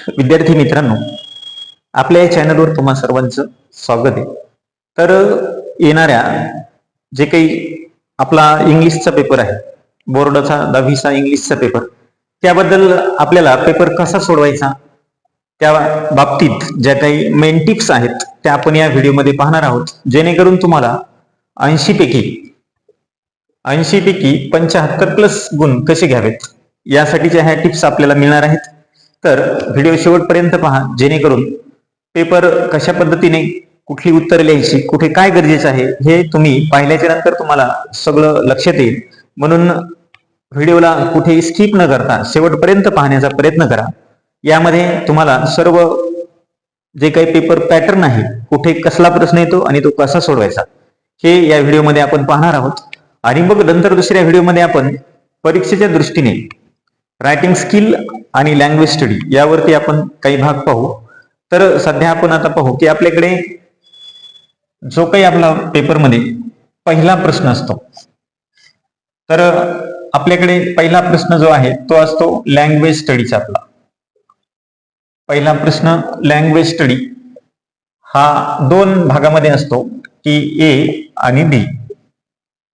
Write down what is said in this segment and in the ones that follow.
विद्यार्थी मित्रांनो, आपल्या या चॅनलवर तुम्हा सर्वांचं स्वागत आहे. तर येणाऱ्या जे काही आपला इंग्लिशचा पेपर आहे, बोर्डाचा 10वीचा इंग्लिशचा पेपर, त्याबद्दल आपल्याला पेपर कसा सोडवायचा त्या बाबतीत ज्या काही मेन टिप्स आहेत त्या आपण या व्हिडिओमध्ये पाहणार आहोत, जेणेकरून तुम्हाला 80 पैकी 75 प्लस गुण कसे घ्यावेत यासाठीच्या ह्या टिप्स आपल्याला मिळणार आहेत. तर व्हिडिओ शेवटपर्यंत पहा, जेणेकरून पेपर कशा पद्धतीने कुठली उत्तर लिहायची, कुठे काय गरजेचं आहे हे तुम्ही पाहिल्याच्या नंतर तुम्हाला सगळं लक्षात येईल. म्हणून व्हिडिओला कुठेही स्किप न करता शेवटपर्यंत पाहण्याचा प्रयत्न करा. यामध्ये तुम्हाला सर्व जे काही पेपर पॅटर्न आहे, कुठे कसला प्रश्न येतो आणि तो कसा सोडवायचा, हे या व्हिडिओमध्ये आपण पाहणार आहोत. आणि मग नंतर दुसऱ्या व्हिडिओमध्ये आपण परीक्षेच्या दृष्टीने रायटिंग स्किल आणि लँग्वेज स्टडी यावरती आपण काही भाग पाहू. तर सध्या आपण आता पाहू की आपल्याकडे जो काही आपला पेपरमध्ये पहिला प्रश्न असतो, तर आपल्याकडे पहिला प्रश्न जो आहे तो असतो लँग्वेज स्टडीचा. आपला पहिला प्रश्न लँग्वेज स्टडी हा 2 भागामध्ये असतो की ए आणि बी.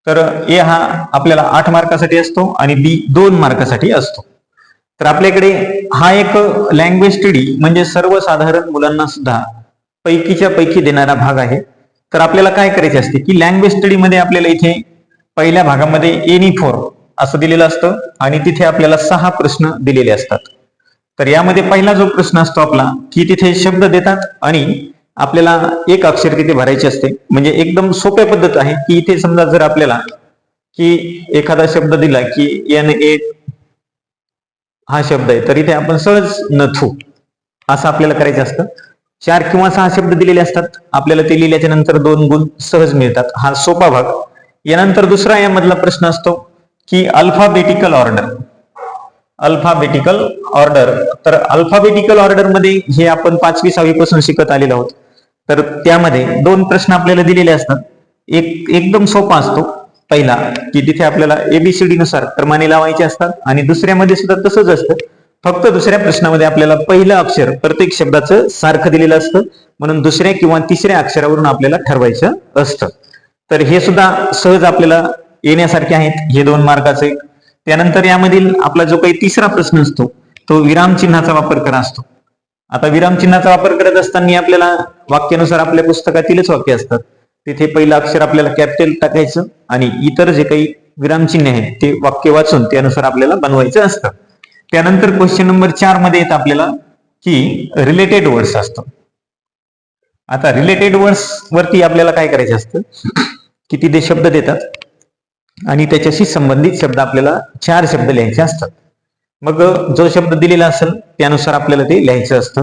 तर ए हा आपल्याला 8 मार्कासाठी असतो आणि बी 2 मार्कासाठी असतो. तर आपल्याकडे हा एक लँग्वेज स्टडी म्हणजे सर्वसाधारण मुलांना सुद्धा पैकीच्या पैकी देणारा भाग आहे. तर आपल्याला काय करायचे असते की लँग्वेज स्टडी मध्ये आपल्याला इथे पहिल्या भागामध्ये एनी फोर असं दिलेलं असतं आणि तिथे आपल्याला 6 प्रश्न दिलेले असतात. तर यामध्ये पहिला जो प्रश्न असतो आपला की तिथे शब्द देतात आणि आपल्याला एक अक्षर तिथे भरायचे असते. म्हणजे एकदम सोप्या पद्धत आहे की इथे समजा जर आपल्याला की एखादा शब्द दिला की NA हा शब्द आहे, तर इथे आपण सहज नथू असं आपल्याला करायचं असतं. 4 किंवा 6 शब्द दिलेले असतात, आपल्याला ते लिहिल्याच्या नंतर 2 गुण सहज मिळतात. हा सोपा भाग. यानंतर दुसरा यामधला प्रश्न असतो की अल्फाबेटिकल ऑर्डर. अल्फाबेटिकल ऑर्डर, तर अल्फाबेटिकल ऑर्डर मध्ये हे आपण 5वी 6वी पासून शिकत आलेलो आहोत. तर त्यामध्ये 2 प्रश्न आपल्याला दिलेले असतात. एक एकदम सोपा असतो पहिला की तिथे आपल्याला ABCD नुसार क्रमाने लावायचे असतात आणि दुसऱ्यामध्ये सुद्धा तसंच असतं. फक्त दुसऱ्या प्रश्नामध्ये आपल्याला पहिलं अक्षर प्रत्येक शब्दाचं सारखं दिलेलं असतं, म्हणून दुसऱ्या किंवा तिसऱ्या अक्षरावरून आपल्याला ठरवायचं असतं. तर हे सुद्धा सहज आपल्याला येण्यासारखे आहेत, हे 2 मार्काचे. त्यानंतर यामधील आपला जो काही तिसरा प्रश्न असतो तो विरामचिन्हाचा वापर करा असतो. आता विरामचिन्हाचा वापर करत असताना आपल्याला वाक्यानुसार आपल्या पुस्तकातीलच वाक्य असतात, तिथे पहिलं अक्षर आपल्याला कॅपिटल टाकायचं आणि इतर जे काही विरामचिन्ह आहेत ते वाक्य वाचून त्यानुसार आपल्याला बनवायचं असतं. त्यानंतर क्वेश्चन नंबर 4 मध्ये येतं आपल्याला की रिलेटेड वर्ड्स असतं. आता रिलेटेड वर्ड्स वरती आपल्याला काय करायचं असतं की तिथे शब्द देतात आणि त्याच्याशी संबंधित शब्द आपल्याला 4 शब्द लिहायचे असतात. मग जो शब्द दिलेला असेल त्यानुसार आपल्याला ते लिहायचं असतं.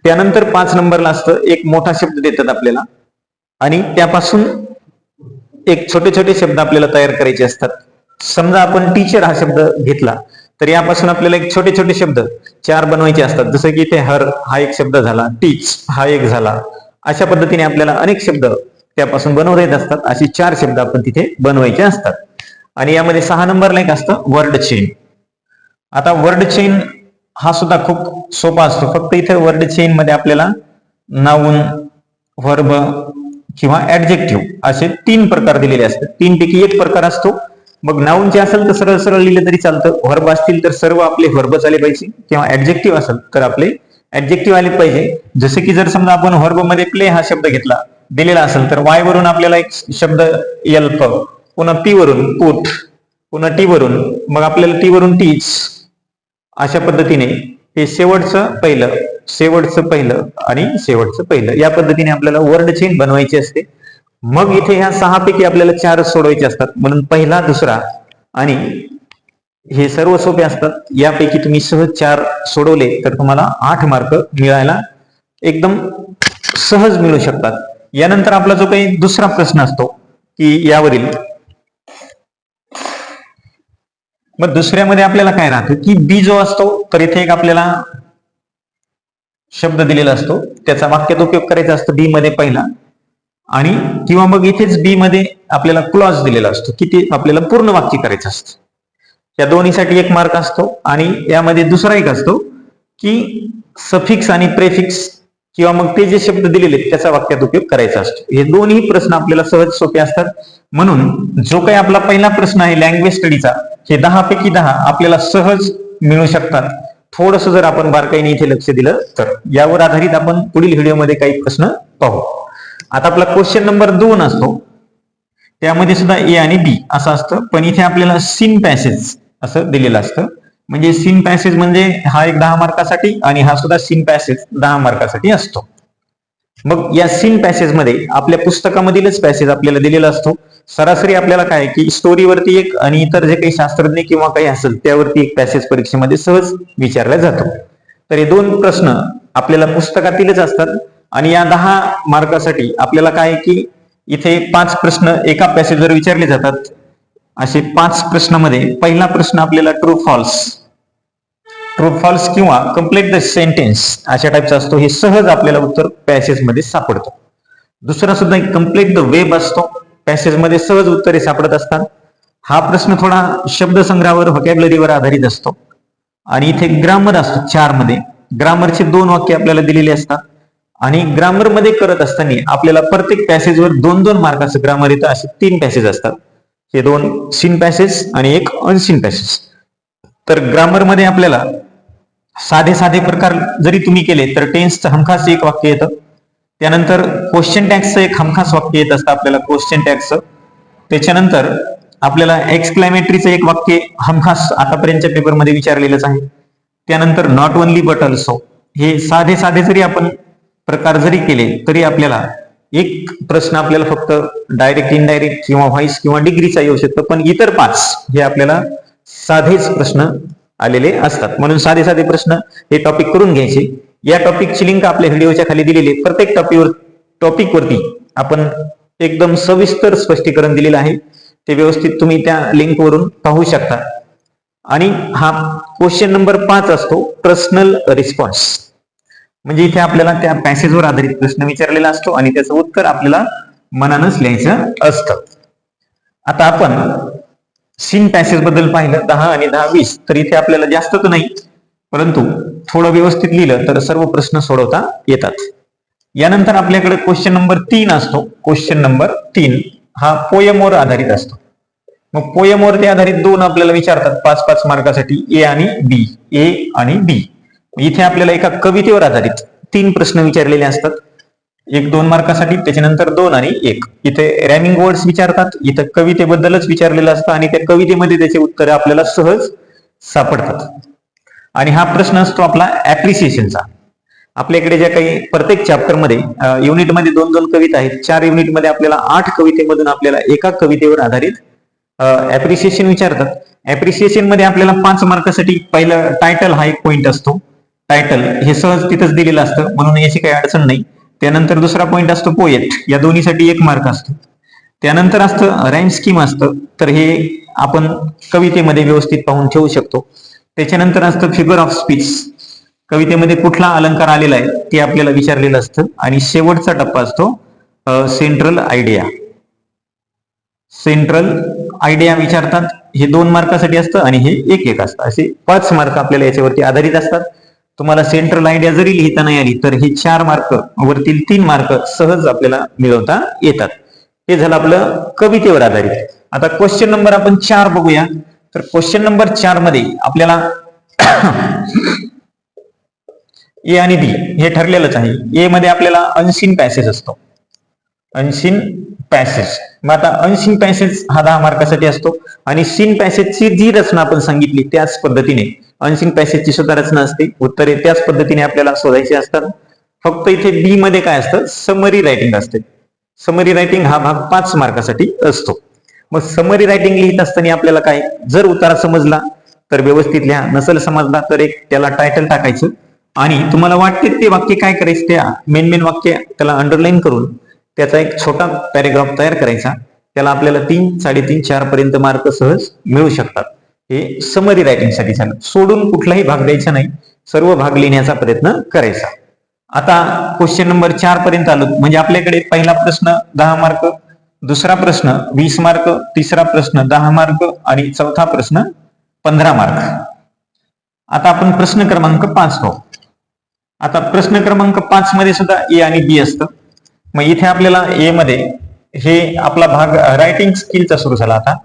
त्यानंतर 5 नंबरला असतं एक मोठा शब्द देतात आपल्याला आणि त्यापासून एक छोटे छोटे शब्द आपल्याला तयार करायचे असतात. समजा आपण टीचर हा शब्द घेतला तर यापासून आपल्याला एक छोटे छोटे शब्द 4 बनवायचे असतात. जसं की इथे हर हा एक शब्द झाला, टीच हा एक झाला. अशा पद्धतीने आपल्याला अनेक शब्द त्यापासून बनवता येत असतात. अशी 4 शब्द आपण तिथे बनवायचे असतात. आणि यामध्ये 6 नंबरला एक असतं वर्ड चेन. आता वर्ड चेन हा सुद्धा खूप सोपा असतो. फक्त इथे वर्ड चेन मध्ये आपल्याला नाउन, व्हर्ब किंवा ऍडजेक्टिव्ह असे 3 प्रकार दिलेले असतात. 3 पैकी एक प्रकार असतो. मग नाउनचे असेल तर सरळ सरळ लिहिलं तरी चालतं, व्हर्ब असतील तर सर्व आपले व्हर्बच आले पाहिजे, किंवा ऍडजेक्टिव्ह असेल तर आपले ऍडजेक्टिव्ह आले पाहिजे. जसे की जर समजा आपण व्हर्ब मध्ये प्ले हा शब्द घेतला दिलेला असेल तर वाय वरून आपल्याला एक शब्द एल्प, पुन्हा पी वरून पुट, पुन्हा टी वरून मग आपल्याला टी वरून टीच. अशा पद्धतीने हे शेवटचं पहिलं, शेवटचं पहिलं आणि शेवटचं पहिलं या पद्धतीने आपल्याला वर्ड चेन बनवायची असते. मग इथे ह्या 6 पैकी आपल्याला 4 सोडवायचे असतात, म्हणून पहिला, दुसरा आणि हे सर्व सोपे असतात. यापैकी तुम्ही सहज 4 सोडवले तर तुम्हाला 8 मार्क मिळायला एकदम सहज मिळू शकतात. यानंतर आपला जो काही दुसरा प्रश्न असतो की यावरील, मग दुसऱ्यामध्ये आपल्याला काय राहतं की बी जो असतो तर इथे एक आपल्याला शब्द दिलेला असतो, त्याचा वाक्यात उपयोग करायचा असतो बी मध्ये पहिला, आणि किंवा मग इथेच बी मध्ये आपल्याला क्लॉज दिलेला असतो की ते आपल्याला पूर्ण वाक्य करायचं असतं. या दोन्हीसाठी 1 मार्क असतो. आणि यामध्ये दुसरा एक असतो की सफिक्स आणि प्रेफिक्स किंवा मग ते जे शब्द दिलेले त्याचा वाक्यात उपयोग करायचा असतो. हे दोन्ही प्रश्न आपल्याला सहज सोपे असतात. म्हणून जो काही आपला पहिला प्रश्न आहे लँग्वेज स्टडीचा, हे 10 पैकी 10 आपल्याला सहज मिळू शकतात, थोडस जर आपण बारकाईने इथे लक्ष दिलं तर. यावर आधारित आपण पुढील व्हिडिओमध्ये काही प्रश्न पाहू. आता आपला क्वेश्चन नंबर 2 असतो, त्यामध्ये सुद्धा ए आणि बी असं असतं, पण इथे आपल्याला सीन पॅसेज असं दिलेलं असतं. म्हणजे सीन पॅसेज म्हणजे हा एक 10 मार्कासाठी आणि हा सुद्धा सीन पॅसेज 10 मार्कासाठी असतो. मग या सीन पॅसेज मध्ये आपल्या पुस्तकामधीलच पॅसेज आपल्याला दिलेला असतो. सरासरी आपल्याला काय की स्टोरीवरती एक आणि इतर जे काही शास्त्रज्ञ किंवा काही असेल त्यावरती एक पॅसेज परीक्षेमध्ये सहज विचारला जातो. तर हे 2 प्रश्न आपल्याला पुस्तकातीलच असतात आणि या 10 मार्कासाठी आपल्याला काय की इथे 5 प्रश्न एका पॅसेजवर विचारले जातात. असे 5 प्रश्नामध्ये पहिला प्रश्न आपल्याला ट्रू फॉल्स किंवा कम्प्लीट द सेंटेन्स अशा टाईपचा असतो. हे सहज आपल्याला उत्तर पॅसेज मध्ये सापडतं. दुसरा सुद्धा कम्प्लीट द वेब असतो, पॅसेज मध्ये सहज उत्तरे सापडत असतात. हा प्रश्न थोडा शब्दसंग्रहावर व्होकॅब्युलरीवर आधारित असतो आणि इथे ग्रामर असतो. 4 मध्ये ग्रामरचे 2 वाक्य आपल्याला दिलेले असतात आणि ग्रामर मध्ये करत असताना आपल्याला प्रत्येक पॅसेजवर 2-2 मार्काचं ग्रामर येतं. असे 3 पॅसेज असतात. हे 2 सीन पॅसेज आणि एक अनसीन पॅसेज. तर ग्रामर मध्ये आपल्याला साधे प्रकार जरी तुम्ही केले तर टेन्सचं हमखास एक वाक्य येतं. त्यानंतर क्वेश्चन टॅगचं एक हमखास वाक्य येत असतं आपल्याला क्वेश्चन टॅगचं. त्याच्यानंतर आपल्याला एक्सक्लॅमेटरीचं एक वाक्य हमखास आतापर्यंतच्या पेपरमध्ये विचारलेलंच आहे. त्यानंतर नॉट ओनली बट ऑल्सो. हे साधे जरी आपण प्रकार जरी केले तरी आपल्याला एक प्रश्न आपल्याला फक्त डायरेक्ट इनडायरेक्ट किंवा व्हॉइस किंवा डिग्रीचा येऊ शकतो, पण इतर 5 हे आपल्याला साधेच प्रश्न आलेले असतात. म्हणून साधे प्रश्न हे टॉपिक करून घ्यायचे. या टॉपिकची लिंक आपल्या व्हिडिओच्या खाली दिलेली आहे. प्रत्येक टॉपिकवरती आपण एकदम सविस्तर स्पष्टीकरण दिलेलं आहे, ते व्यवस्थित तुम्ही त्या लिंक वरून पाहू शकता. आणि हा क्वेश्चन नंबर 5 असतो पर्सनल रिस्पॉन्स. म्हणजे इथे आपल्याला त्या पॅसेजवर आधारित प्रश्न विचारलेला असतो आणि त्याचं उत्तर आपल्याला मनानच लिहायचं असतं. आता आपण सीन पॅसेज बद्दल पाहिलं 10 आणि 10, 20. तर इथे आपल्याला जास्त तर नाही, परंतु थोडं व्यवस्थित लिहिलं तर सर्व प्रश्न सोडवता येतात. यानंतर आपल्याकडे क्वेश्चन नंबर 3 असतो. क्वेश्चन नंबर 3 हा पोयमवर आधारित असतो. मग पोयमवरती आधारित 2 आपल्याला विचारतात 5-5 मार्कासाठी, ए आणि बी. इथे आपल्याला एका कवितेवर आधारित 3 प्रश्न विचारलेले असतात. 1-2 मार्कासाठी, त्याच्यानंतर 2 आणि 1. इथे रॅमिंग वर्ड्स विचारतात, इथं कवितेबद्दलच विचारलेलं असतं आणि त्या कवितेमध्ये त्याचे उत्तर आपल्याला सहज सापडतात. आणि हा प्रश्न असतो आपला ऍप्रिसिएशनचा. आपल्याकडे ज्या काही प्रत्येक चॅप्टरमध्ये युनिटमध्ये 2-2 कविता आहेत. 4 युनिटमध्ये आपल्याला 8 कवितेमधून आपल्याला एका कवितेवर आधारित ऍप्रिसिएशन विचारतात. ऍप्रिसिएशन मध्ये आपल्याला 5 मार्कासाठी पहिलं टायटल हा एक पॉइंट असतो. टायटल हे सहज तिथंच दिलेलं असतं, म्हणून याची काही अडचण नाही. त्यानंतर दुसरा पॉइंट असतो पोएट, या दोन्हीसाठी 1 मार्क असतो. त्यानंतर असतं राईम स्कीम असतं, तर हे आपण कवितेमध्ये व्यवस्थित पाहून ठेवू शकतो. त्याच्यानंतर असतं फिगर ऑफ स्पीच, कवितेमध्ये कुठला अलंकार आलेला आहे ते आपल्याला विचारलेलं असतं. आणि शेवटचा टप्पा असतो सेंट्रल आयडिया विचारतात. हे 2 मार्कासाठी असतं आणि हे 1-1 असतं. असे 5 मार्क आपल्याला याच्यावरती आधारित असतात. तुम्हाला सेंट्रल आयडिया जरी लिहिता नाही आली तर हे 4 मार्क वरतील 3 मार्क सहज आपल्याला मिळवता येतात. हे झालं आपलं कवितेवर आधारित. आता क्वेश्चन नंबर आपण 4 बघूया. तर क्वेश्चन नंबर 4 मध्ये आपल्याला ए आणि बी हे ठरलेलंच आहे. ए मध्ये आपल्याला अनसीन पॅसेज असतो, अनसीन पॅसेज. मग आता अनसीन पॅसेज हा 10 मार्कासाठी असतो आणि सीन पॅसेजची जी रचना आपण सांगितली त्याच पद्धतीने अनसीन पॅसेजची सुद्धा रचना असते. उत्तरे त्याच पद्धतीने आपल्याला शोधायची असतात. फक्त इथे बी मध्ये काय असतं, समरी रायटिंग असते. समरी रायटिंग हा भाग 5 मार्कासाठी असतो. मग समरी रायटिंग लिहित असताना आपल्याला काय, जर उतारा समजला तर व्यवस्थित लिहा, नसेल समजला तर एक त्याला टायटल टाकायचं आणि तुम्हाला वाटते ते वाक्य काय करायचं, त्या मेन वाक्य त्याला अंडरलाईन करून त्याचा एक छोटा पॅरेग्राफ तयार करायचा. त्याला आपल्याला 3, 3.5, 4 पर्यंत मार्क सहज मिळू शकतात. हे समरी रायटिंग साठी झालं. सोडून कुठलाही भाग द्यायचा नाही, सर्व भाग लिहिण्याचा प्रयत्न करायचा. आता क्वेश्चन नंबर 4 पर्यंत आलो. म्हणजे आपल्याकडे पहिला प्रश्न 10 मार्क, दुसरा प्रश्न 20 मार्क, तिसरा प्रश्न 10 मार्क आणि चौथा प्रश्न 15 मार्क. आता आपण प्रश्न क्रमांक 5 पाहू. आता प्रश्न क्रमांक 5 मध्ये सुद्धा ए आणि बी असतं. मग इथे आपल्याला ए मध्ये हे आपला भाग रायटिंग स्किलचा सुरू झाला. आता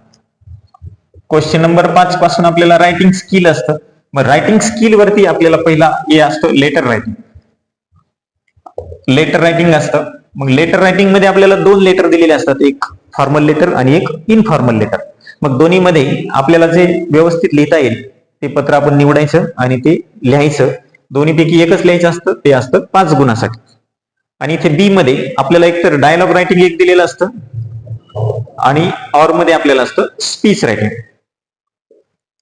क्वेश्चन नंबर 5 पासून आपल्याला रायटिंग स्किल असतं. मग रायटिंग स्किल वरती आपल्याला पहिला ए असतो लेटर रायटिंग. लेटर रायटिंग असतं. मग लेटर रायटिंग मध्ये आपल्याला 2 लेटर दिलेले असतात, एक फॉर्मल लेटर आणि एक इनफॉर्मल लेटर. मग दोन्ही मध्ये आपल्याला जे व्यवस्थित लिहिता येईल ते पत्र आपण निवडायचं आणि ते लिहायचं. दोन्हीपैकी एकच लिहायचं असतं, ते असतं 5 गुणासाठी. आणि इथे बी मध्ये आपल्याला एकतर डायलॉग रायटिंग एक दिलेलं असतं आणि ऑर मध्ये आपल्याला असतं स्पीच रायटिंग.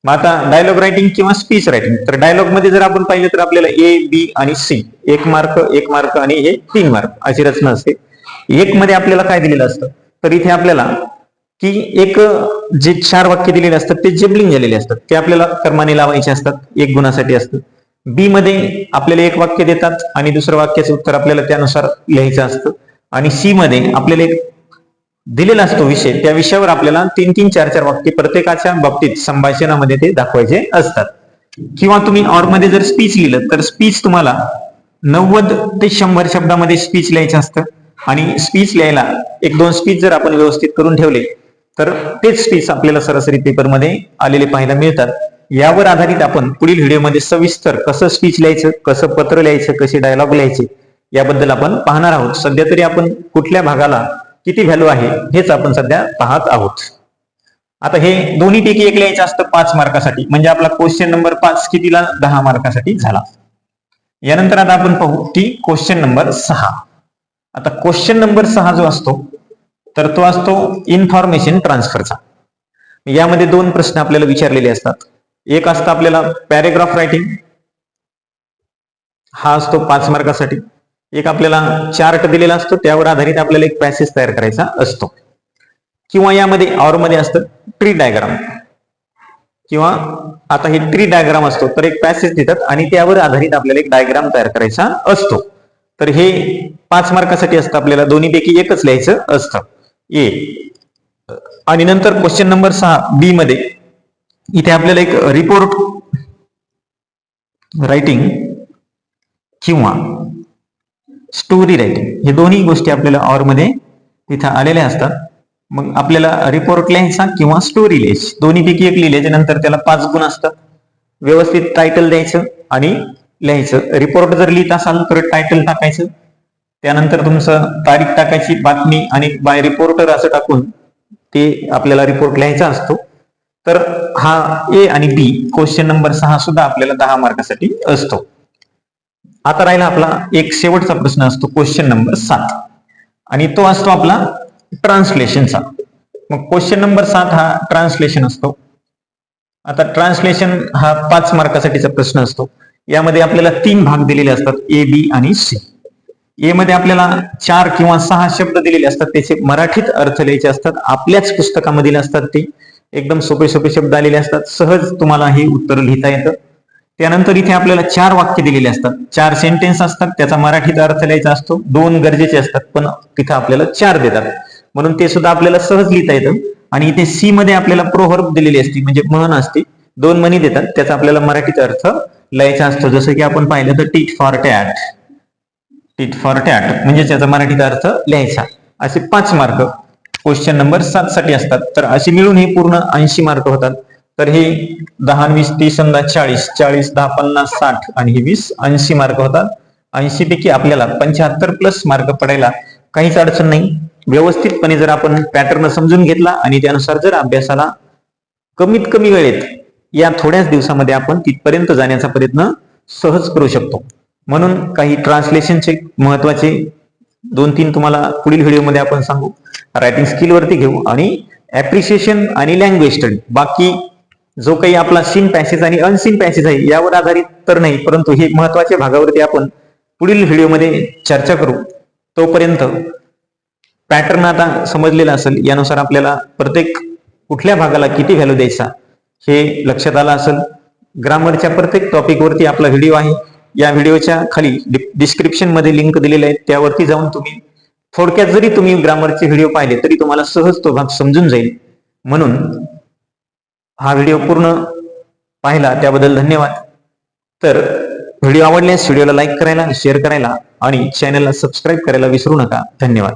मग आता डायलॉग रायटिंग किंवा स्पीच रायटिंग, तर डायलॉग मध्ये जर आपण पाहिलं तर आपल्याला ए बी आणि सी 1 मार्क आणि हे 3 मार्क अशी रचना असते. एक मध्ये आपल्याला काय दिलेलं असतं, तर इथे आपल्याला की एक जे 4 वाक्य दिलेले असतात ते जबलिंग झालेले असतात, ते आपल्याला क्रमाने लावायचे असतात, 1 गुणासाठी असतं. बी मध्ये आपल्याला 1 वाक्य देतात आणि दुसरं वाक्याचं उत्तर आपल्याला त्यानुसार लिहायचं असतं. आणि सी मध्ये आपल्याला एक दिलेला असतो विषय, त्या विषयावर आपल्याला 3-3, 4-4 वाक्य प्रत्येकाच्या बाबतीत संभाषणामध्ये ते दाखवायचे असतात. किंवा तुम्ही ऑर मध्ये जर स्पीच लिहिलं तर स्पीच तुम्हाला 90 ते 100 शब्दामध्ये स्पीच लिहायचं असतं. आणि स्पीच लिहायला 1-2 स्पीच जर आपण व्यवस्थित करून ठेवले तर तेच स्पीच आपल्याला सरासरी पेपरमध्ये आलेले पाहायला मिळतात. यावर आधारित आपण पुढील व्हिडिओमध्ये सविस्तर कसं स्पीच लिहायचं, कसं पत्र लिहायचं, कसे डायलॉग लिहायचे याबद्दल आपण पाहणार आहोत. सध्या तरी आपण कुठल्या भागाला किती व्हॅल्यू आहे हेच आपण सध्या पाहत आहोत. आता हे दोन्हीपैकी एक लिहायचं असतं 5 मार्कासाठी, म्हणजे आपला क्वेश्चन नंबर 5 कितीला 10 मार्कासाठी झाला. यानंतर आता आपण पाहू की क्वेश्चन नंबर 6. आता क्वेश्चन नंबर 6 जो असतो तर तो असतो इन्फॉर्मेशन ट्रान्सफरचा. यामध्ये 2 प्रश्न आपल्याला विचारलेले असतात. एक असतं आपल्याला पॅरेग्राफ रायटिंग, हा असतो 5 मार्कासाठी. एक आपल्याला चार्ट दिलेला असतो, त्यावर आधारित आपल्याला एक पॅसेज तयार करायचा असतो. किंवा यामध्ये ऑर मध्ये असतं ट्री डायग्राम, किंवा आता हे ट्री डायग्राम असतो तर एक पॅसेज देतात आणि त्यावर आधारित आपल्याला एक डायग्राम तयार करायचा असतो. तर हे 5 मार्कासाठी असतं, आपल्याला दोन्हीपैकी एकच लिहायचं असतं ए. आणि नंतर क्वेश्चन नंबर 6 बी मध्ये इथे आपल्याला एक रिपोर्ट रायटिंग किंवा स्टोरी रायटिंग, हे दोन्ही गोष्टी आपल्याला ऑर मध्ये इथं आलेल्या असतात. मग आपल्याला रिपोर्ट लिहायचा किंवा स्टोरी लिहायची, दोन्हीपैकी एक लिहिल्याच्या नंतर त्याला 5 गुण असतात. व्यवस्थित टायटल द्यायचं आणि लिहायचं. रिपोर्ट जर लिहित असाल तर टायटल टाकायचं, त्यानंतर तुमचं तारीख टाकायची, बातमी आणि बाय रिपोर्टर असं टाकून ते आपल्याला रिपोर्ट लिहायचा असतो. तर हा ए आणि बी क्वेश्चन नंबर 6 सुद्धा आपल्याला 10 मार्कासाठी असतो. आता राहिला आपला एक शेवटचा प्रश्न असतो क्वेश्चन नंबर 7 आणि तो असतो आपला ट्रान्सलेशनचा. मग क्वेश्चन नंबर 7 हा ट्रान्सलेशन असतो. आता ट्रान्सलेशन हा 5 मार्कासाठीचा प्रश्न असतो. यामध्ये आपल्याला 3 भाग दिलेले असतात, ए बी आणि सी. ए मध्ये आपल्याला 4 किंवा 6 शब्द दिलेले असतात, त्याचे मराठीत अर्थ लिहायचे असतात. आपल्याच पुस्तकामधील असतात, ते एकदम सोपे सोपे शब्द आलेले असतात, सहज तुम्हाला हे उत्तर लिहिता येतं. त्यानंतर इथे आपल्याला 4 वाक्य दिलेले असतात, 4 सेंटेन्स असतात, त्याचा मराठीत अर्थ लिहायचा असतो. 2 गरजेचे असतात पण तिथे आपल्याला 4 देतात, म्हणून ते सुद्धा आपल्याला सहज लिहिता येतं. आणि इथे सी मध्ये आपल्याला प्रोव्हर्ब दिलेली असते, म्हणजे म्हण असते, 2 म्हणी देतात, त्याचा आपल्याला मराठीत अर्थ लिहायचा असतो. जसं की आपण पाहिलं तर tit for tat, tit for tat म्हणजे त्याचा मराठीत अर्थ लिहायचा. असे 5 मार्क क्वेश्चन नंबर 7 साठी असतात. तर असे मिळून हे पूर्ण 80 मार्क होतात. तर हे 10, 20, 30, 40, 40, 10, 50, 60 आणि हे 20, 80 मार्क होतात. 80 पैकी आपल्याला 75 प्लस मार्क पडायला काहीच अडचण नाही. व्यवस्थितपणे जर आपण पॅटर्न समजून घेतला आणि त्यानुसार जर अभ्यासाला कमीत कमी वेळेत या थोड्याच दिवसामध्ये आपण तिथपर्यंत जाण्याचा प्रयत्न सहज करू शकतो. म्हणून काही ट्रान्सलेशनचे महत्वाचे 2-3 तुम्हाला पुढील व्हिडिओमध्ये आपण सांगू. रायटिंग स्किल वरती घेऊ आणि ऍप्रिशिएशन आणि लँग्वेज स्टडी, बाकी जो काही आपला सीन पॅसेज आणि अनसीन पॅसेज आहे यावर आधारित तर नाही, परंतु हे महत्वाच्या भागावरती आपण पुढील व्हिडिओमध्ये चर्चा करू. तोपर्यंत पॅटर्न आता समजलेला असेल, यानुसार आपल्याला प्रत्येक कुठल्या भागाला किती व्हॅल्यू द्यायचा हे लक्षात आलं असेल. ग्रामरच्या प्रत्येक टॉपिक वरती आपला व्हिडिओ आहे. या व्हिडिओच्या खाली डिस्क्रिप्शन मध्ये लिंक दिलेले आहे, त्यावरती जाऊन तुम्ही थोडक्यात जरी तुम्ही ग्रामरचे व्हिडिओ पाहिले तरी तुम्हाला सहज तो भाग समजून जाईल. म्हणून हा व्हिडिओ पूर्ण पाहिला त्याबद्दल धन्यवाद. तर व्हिडिओ आवडल्यास व्हिडिओला लाईक करायला, शेअर करायला आणि चॅनलला सबस्क्राईब करायला विसरू नका. धन्यवाद.